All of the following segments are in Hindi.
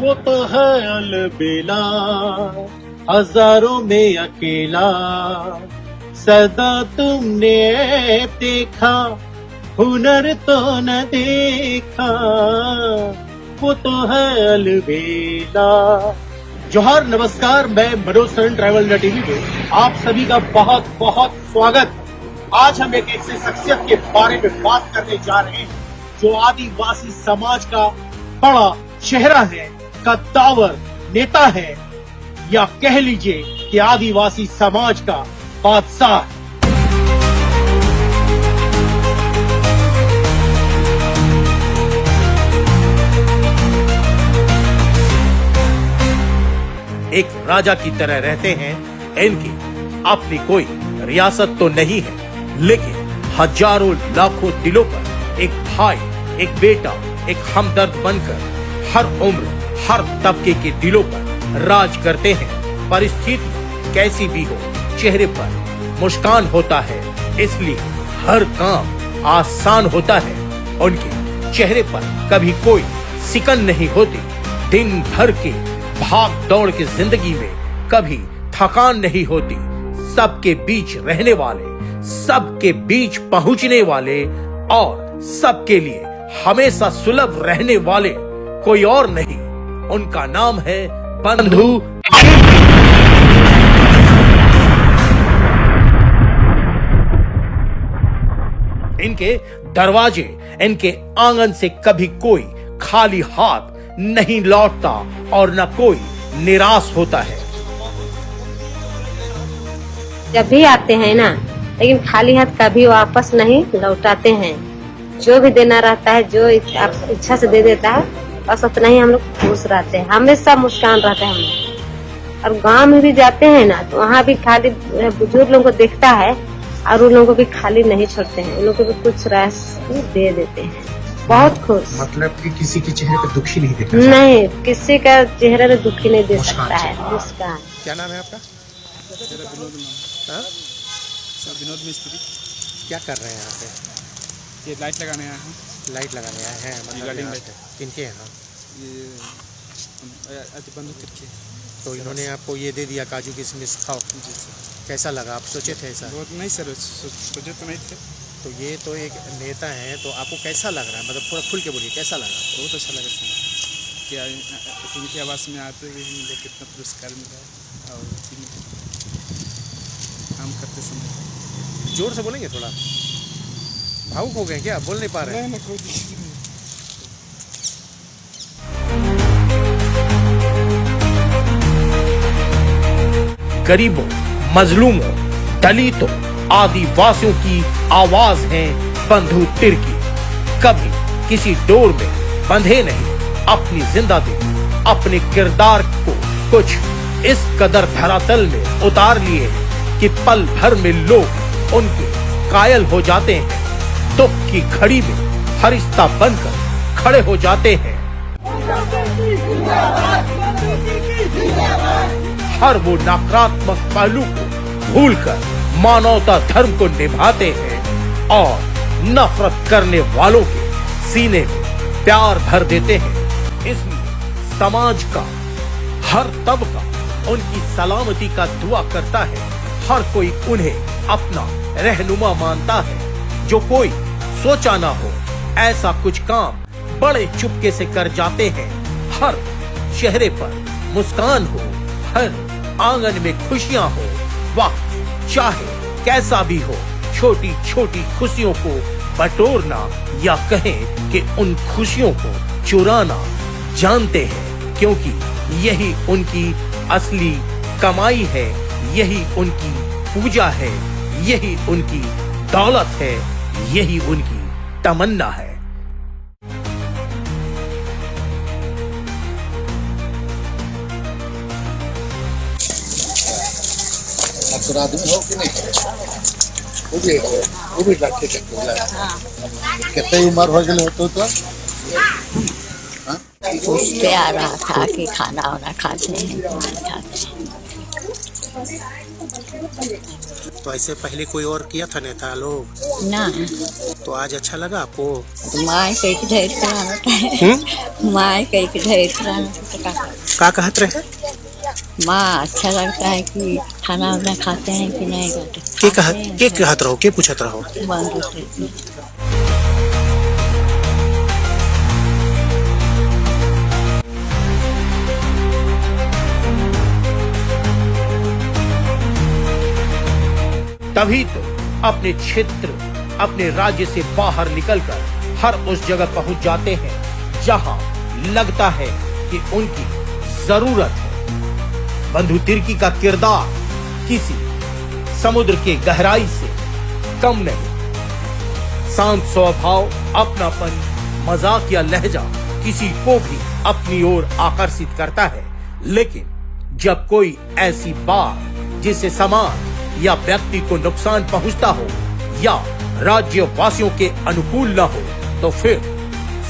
वो तो है अलबेला, हजारों में अकेला, सदा तुमने देखा, हुनर तो न देखा, वो तो है अलबेला। जोहार, नमस्कार, मैं Manoj Saran travel India TV में आप सभी का बहुत बहुत स्वागत। आज हम एक ऐसे शख्सियत के बारे में बात करने जा रहे हैं जो आदिवासी समाज का बड़ा चेहरा है, कद्दावर नेता है, या कह लीजिए कि आदिवासी समाज का बादशाह। एक राजा की तरह रहते हैं। इनकी अपनी कोई रियासत तो नहीं है, लेकिन हजारों लाखों दिलों पर एक भाई, एक बेटा, एक हमदर्द बनकर हर उम्र, हर तबके के दिलों पर राज करते हैं। परिस्थिति कैसी भी हो, चेहरे पर मुस्कान होता है, इसलिए हर काम आसान होता है। उनके चेहरे पर कभी कोई सिकन नहीं होती। दिन भर के भाग दौड़ की जिंदगी में कभी थकान नहीं होती। सबके बीच रहने वाले, सबके बीच पहुंचने वाले और सबके लिए हमेशा सुलभ रहने वाले कोई और नहीं, उनका नाम है बंधु। इनके दरवाजे, इनके आंगन से कभी कोई खाली हाथ नहीं लौटता और न कोई निराश होता है। जब भी आते हैं ना, लेकिन खाली हाथ कभी वापस नहीं लौटाते हैं। जो भी देना रहता है, जो इच्छा से दे देता है, बस उतना ही हम लोग खुश रहते हैं। हमेशा मुस्कान रहते हैं हम लोग। और गांव में भी जाते हैं ना, तो वहाँ भी खाली बुजुर्ग लोगों को देखता है और उन लोगों को भी खाली नहीं छोड़ते हैं, उन लोगों को भी कुछ रास दे देते हैं। बहुत खुश। मतलब कि किसी के चेहरे पर दुखी नहीं देखा? नहीं, किसी का चेहरा पे दुखी नहीं दे सकता है। मुस्कान। क्या नाम है आपका? विनोद मिस्त्री। क्या कर रहे हैं यहाँ पे? ये लाइट लगाने आए हैं। लाइट लगाने आए हैं? Regarding light. किनके यहाँ? ये बंधु तिरके। तो इन्होंने आपको ये दे दिया काजू किशमिश खाओ, जी सर। कैसा लगा? आप सोचे थे ऐसा? बहुत नहीं सर, सोचे तो नहीं थे। तो ये तो एक नेता हैं, तो आपको कैसा लग रहा है? मतलब पूरा खुल के बोलिए, कैसा लगा? बहुत अच्छा लगा सर। क्या उनकी आवाज़ में आते हुए हम लोग कितना पुरस्कार मिला और काम करते समय। जोर से बोलेंगे थोड़ा? भावुक हो गए क्या? बोल नहीं पा रहे? नहीं, कोई दिक्कत नहीं। गरीबों, मजलूमों, दलितों, आदिवासियों की आवाज है बंधु तिर्की। कभी किसी डोर में बंधे नहीं, अपनी जिंदगी, अपने किरदार को कुछ इस कदर धरातल में उतार लिए कि पल भर में लोग उनके कायल हो जाते हैं। दुख की घड़ी में फरिश्ता बनकर खड़े हो जाते हैं। हर वो नकारात्मक पहलू को भूलकर मानवता धर्म को निभाते हैं और नफरत करने वालों के सीने में प्यार भर देते हैं। इसलिए समाज का हर तबका उनकी सलामती का दुआ करता है। हर कोई उन्हें अपना रहनुमा मानता है। जो कोई सोचा ना हो ऐसा कुछ काम बड़े चुपके से कर जाते हैं। हर चेहरे पर मुस्कान हो, हर आंगन में खुशियां हो। वक्त चाहे कैसा भी हो, छोटी छोटी खुशियों को बटोरना या कहें कि उन खुशियों को चुराना जानते हैं, क्योंकि यही उनकी असली कमाई है, यही उनकी पूजा है, यही उनकी दौलत है, यही उनकी तमन्ना है। आदमी हो कि नहीं? वो भी लाठी कितने उम्र हो गए हो तो पूछते आ रहा था कि खाना वाना खाते हैं कि नहीं खाते हैं। तो ऐसे पहले कोई और किया था नेता लोग? ना तो आज अच्छा लगा आपको? माय कई के ढेर कराना माय कई के ढेर कराना का कहत रहे? माँ अच्छा लगता है कि खाना वाना खाते हैं कि नहीं के कहत रहो, के पूछत रहो? तभी तो अपने क्षेत्र, अपने राज्य से बाहर निकलकर हर उस जगह पहुंच जाते हैं जहां लगता है कि उनकी जरूरत है। बंधु तिर्की का किरदार किसी समुद्र के गहराई से कम नहीं। शांत स्वभाव, अपनापन, मजाक या लहजा किसी को भी अपनी ओर आकर्षित करता है। लेकिन जब कोई ऐसी बात जिससे समाज या व्यक्ति को नुकसान पहुंचता हो या राज्यवासियों के अनुकूल न हो, तो फिर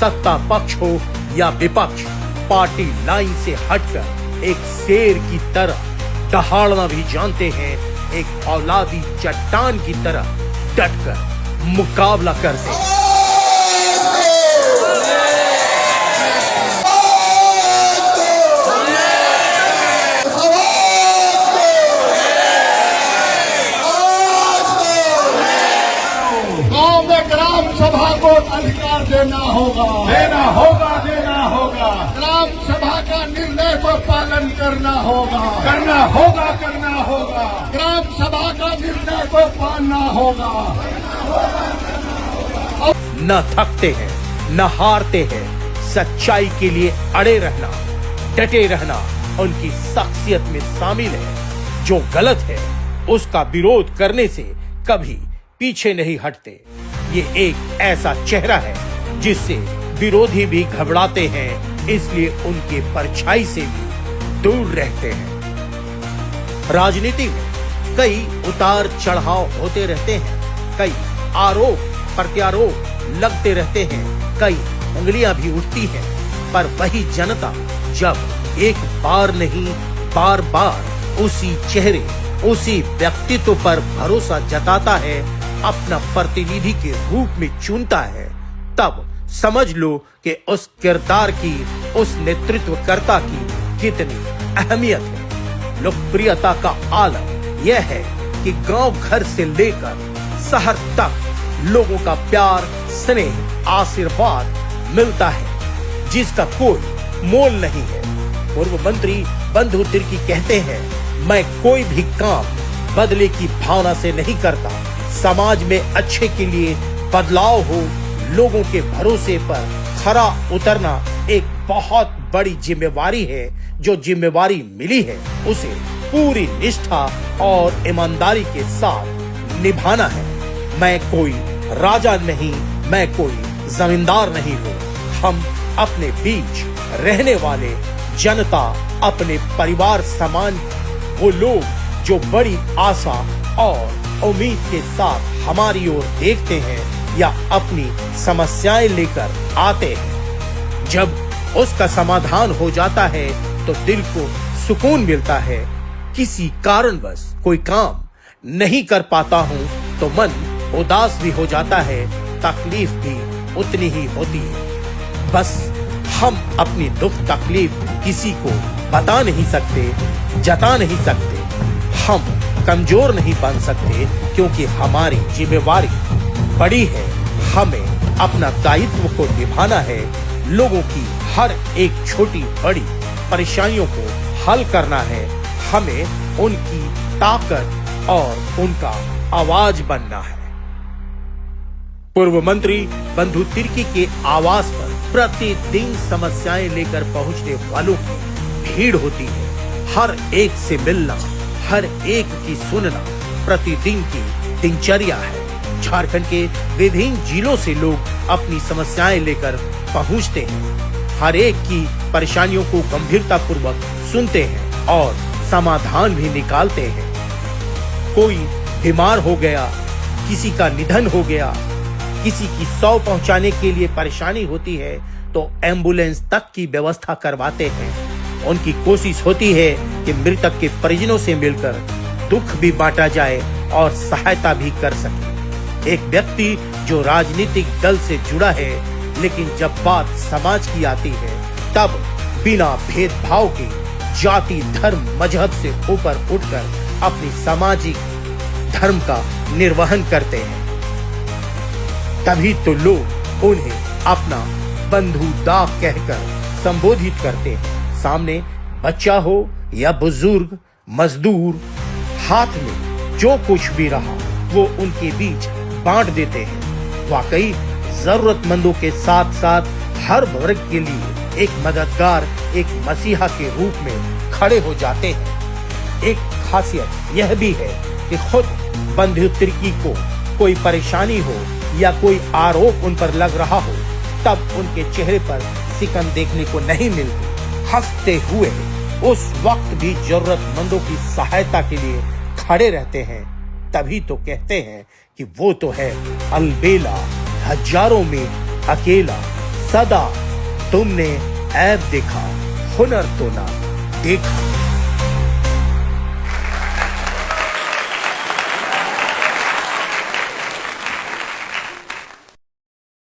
सत्ता पक्ष हो या विपक्ष, पार्टी लाइन से हटकर एक शेर की तरह दहाड़ना भी जानते हैं, एक औलादी चट्टान की तरह डटकर मुकाबला करते हैं। गांव में ग्राम सभा को अधिकार देना होगा। ग्राम सभा का निर्णय को पालन करना होगा। ग्राम सभा का निर्णय को पालना होगा। न थकते हैं, न हारते हैं। सच्चाई के लिए अड़े रहना, डटे रहना उनकी शख्सियत में शामिल है। जो गलत है उसका विरोध करने से कभी पीछे नहीं हटते। ये एक ऐसा चेहरा है जिससे विरोधी भी घबराते हैं, इसलिए उनके परछाई से भी दूर रहते हैं। राजनीति में कई उतार चढ़ाव होते रहते हैं, कई आरोप प्रत्यारोप लगते रहते हैं, कई उंगलियां भी उठती हैं, पर वही जनता जब एक बार नहीं बार बार उसी चेहरे, उसी व्यक्तित्व पर भरोसा जताता है, अपना प्रतिनिधि के रूप में चुनता है, तब समझ लो कि उस किरदार की, उस नेतृत्वकर्ता की कितनी अहमियत है। लोकप्रियता का आलम यह है कि गांव घर से लेकर शहर तक लोगों का प्यार, स्नेह, आशीर्वाद मिलता है जिसका कोई मोल नहीं है। पूर्व मंत्री बंधु तिर्की कहते हैं, मैं कोई भी काम बदले की भावना से नहीं करता। समाज में अच्छे के लिए बदलाव हो, लोगों के भरोसे पर खरा उतरना एक बहुत बड़ी जिम्मेवारी है। जो जिम्मेवारी मिली है उसे पूरी निष्ठा और ईमानदारी के साथ निभाना है। मैं कोई राजा नहीं, मैं कोई जमींदार नहीं हूँ। हम अपने बीच रहने वाले जनता, अपने परिवार समान वो लोग जो बड़ी आशा और उम्मीद के साथ हमारी ओर देखते हैं या अपनी समस्याएं लेकर आते हैं। जब उसका समाधान हो जाता है तो दिल को सुकून मिलता है। किसी कारणवश कोई काम नहीं कर पाता हूँ तो मन उदास भी हो जाता है, तकलीफ भी उतनी ही होती है। बस हम अपनी दुख तकलीफ किसी को बता नहीं सकते, जता नहीं सकते। हम कमजोर नहीं बन सकते क्योंकि हमारी जिम्मेवारी बड़ी है। हमें अपना दायित्व को निभाना है, लोगों की हर एक छोटी बड़ी परेशानियों को हल करना है। हमें उनकी ताकत और उनका आवाज बनना है। पूर्व मंत्री बंधु तिर्की के आवास पर प्रतिदिन समस्याएं लेकर पहुंचने वालों की भीड़ होती है। हर एक से मिलना, हर एक की सुनना प्रतिदिन की दिनचर्या है। झारखंड के विभिन्न जिलों से लोग अपनी समस्याएं लेकर पहुंचते हैं, हर एक की परेशानियों को गंभीरता पूर्वक सुनते हैं और समाधान भी निकालते हैं। कोई बीमार हो गया, किसी का निधन हो गया, किसी की शव पहुंचाने के लिए परेशानी होती है तो एम्बुलेंस तक की व्यवस्था करवाते हैं। उनकी कोशिश होती है कि मृतक के परिजनों से मिलकर दुख भी बांटा जाए और सहायता भी कर सके। एक व्यक्ति जो राजनीतिक दल से जुड़ा है, लेकिन जब बात समाज की आती है तब बिना भेदभाव के जाति, धर्म, मजहब से ऊपर उठकर अपनी सामाजिक धर्म का निर्वहन करते हैं। तभी तो लोग उन्हें अपना बंधु दाग कहकर संबोधित करते हैं। सामने बच्चा हो या बुजुर्ग, मजदूर, हाथ में जो कुछ भी रहा वो उनके बीच बांट देते हैं। वाकई जरूरतमंदों के साथ साथ हर वर्ग के लिए एक मददगार, एक मसीहा के रूप में खड़े हो जाते हैं। एक खासियत यह भी है कि खुद बंधु तिर्की को कोई परेशानी हो या कोई आरोप उन पर लग रहा हो, तब उनके चेहरे पर सिकन देखने को नहीं मिलती। हंसते हुए उस वक्त भी जरूरतमंदों की सहायता के लिए खड़े रहते हैं। तभी तो कहते हैं कि वो तो है अलबेला, हजारों में अकेला। सदा तुमने ऐब देखा, हुनर तो ना देखा।